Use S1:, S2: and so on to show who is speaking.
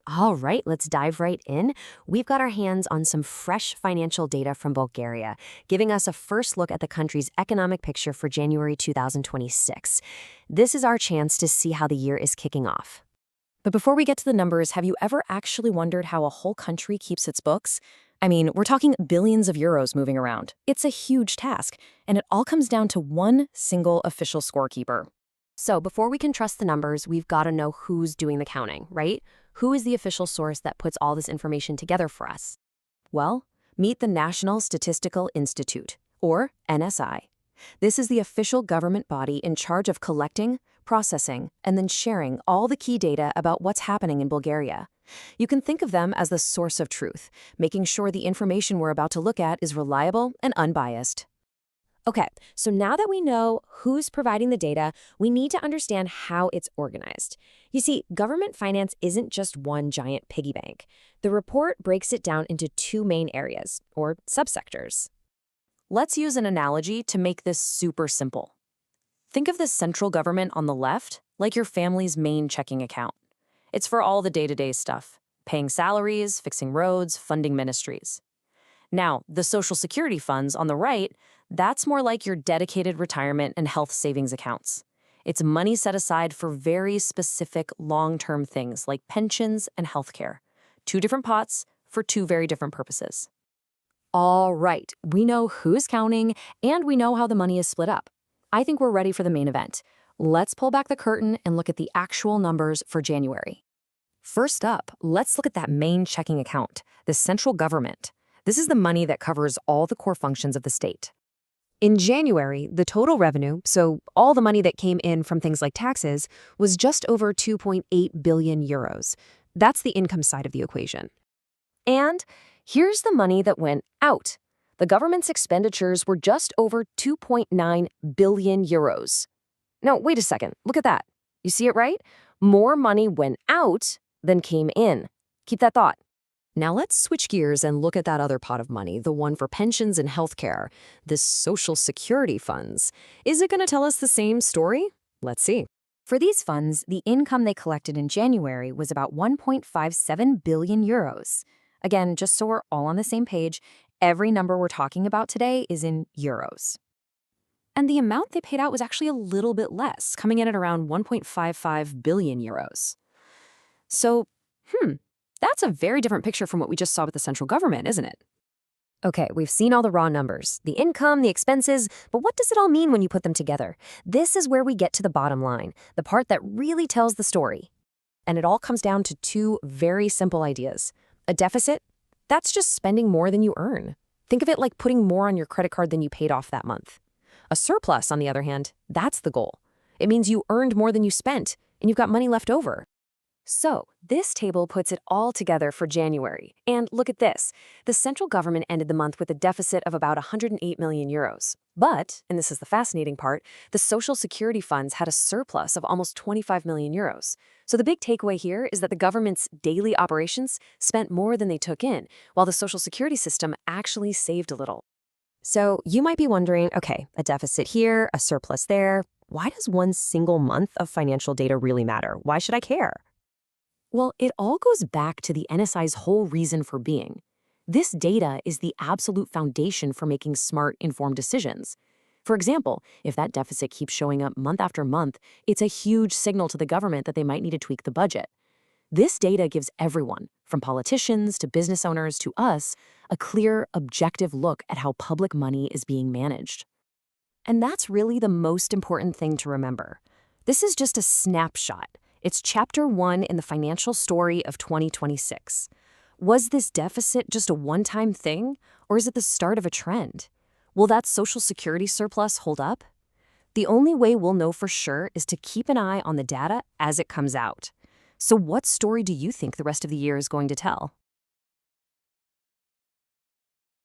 S1: All right, let's dive right in. We've got our hands on some fresh financial data from Bulgaria, giving us a first look at the country's economic picture for January 2026. This is our chance to see how the year is kicking off. But before we get to the numbers, have you ever actually wondered how a whole country keeps its books? I mean, we're talking billions of euros moving around. It's a huge task, and it all comes down to one single official scorekeeper. So before we can trust the numbers, we've got to know who's doing the counting, right? Who is the official source that puts all this information together for us? Well, meet the National Statistical Institute, or NSI. This is the official government body in charge of collecting, processing, and then sharing all the key data about what's happening in Bulgaria. You can think of them as the source of truth, making sure the information we're about to look at is reliable and unbiased. Okay, so now that we know who's providing the data, we need to understand how it's organized. You see, government finance isn't just one giant piggy bank. The report breaks it down into two main areas, or subsectors. Let's use an analogy to make this super simple. Think of the central government on the left like your family's main checking account. It's for all the day-to-day stuff, paying salaries, fixing roads, funding ministries. Now, the Social Security funds on the right, that's more like your dedicated retirement and health savings accounts. It's money set aside for very specific long-term things like pensions and healthcare. Two different pots for two very different purposes. All right, we know who's counting and we know how the money is split up. I think we're ready for the main event. Let's pull back the curtain and look at the actual numbers for January. First up, let's look at that main checking account, the central government. This is the money that covers all the core functions of the state. In January, the total revenue, so all the money that came in from things like taxes, was just over 2.8 billion euros. That's the income side of the equation. And here's the money that went out. The government's expenditures were just over 2.9 billion euros. Now, wait a second. Look at that. You see it right? More money went out than came in. Keep that thought. Now let's switch gears and look at that other pot of money, the one for pensions and healthcare, the Social Security funds. Is it going to tell us the same story? Let's see. For these funds, the income they collected in January was about 1.57 billion euros. Again, just so we're all on the same page, every number we're talking about today is in euros. And the amount they paid out was actually a little bit less, coming in at around 1.55 billion euros. So, that's a very different picture from what we just saw with the central government, isn't it? Okay, we've seen all the raw numbers, the income, the expenses, but what does it all mean when you put them together? This is where we get to the bottom line, the part that really tells the story. And it all comes down to two very simple ideas. A deficit, that's just spending more than you earn. Think of it like putting more on your credit card than you paid off that month. A surplus, on the other hand, that's the goal. It means you earned more than you spent, and you've got money left over. So, this table puts it all together for January. And look at this. The central government ended the month with a deficit of about 108 million euros. But, and this is the fascinating part, the Social Security funds had a surplus of almost 25 million euros. So the big takeaway here is that the government's daily operations spent more than they took in, while the Social Security system actually saved a little. So you might be wondering, okay, a deficit here, a surplus there. Why does one single month of financial data really matter? Why should I care? Well, it all goes back to the NSI's whole reason for being. This data is the absolute foundation for making smart, informed decisions. For example, if that deficit keeps showing up month after month, it's a huge signal to the government that they might need to tweak the budget. This data gives everyone, from politicians to business owners to us, a clear, objective look at how public money is being managed. And that's really the most important thing to remember. This is just a snapshot. It's chapter 1 in the financial story of 2026. Was this deficit just a one-time thing, or is it the start of a trend? Will that Social Security surplus hold up? The only way we'll know for sure is to keep an eye on the data as it comes out. So what story do you think the rest of the year is going to tell?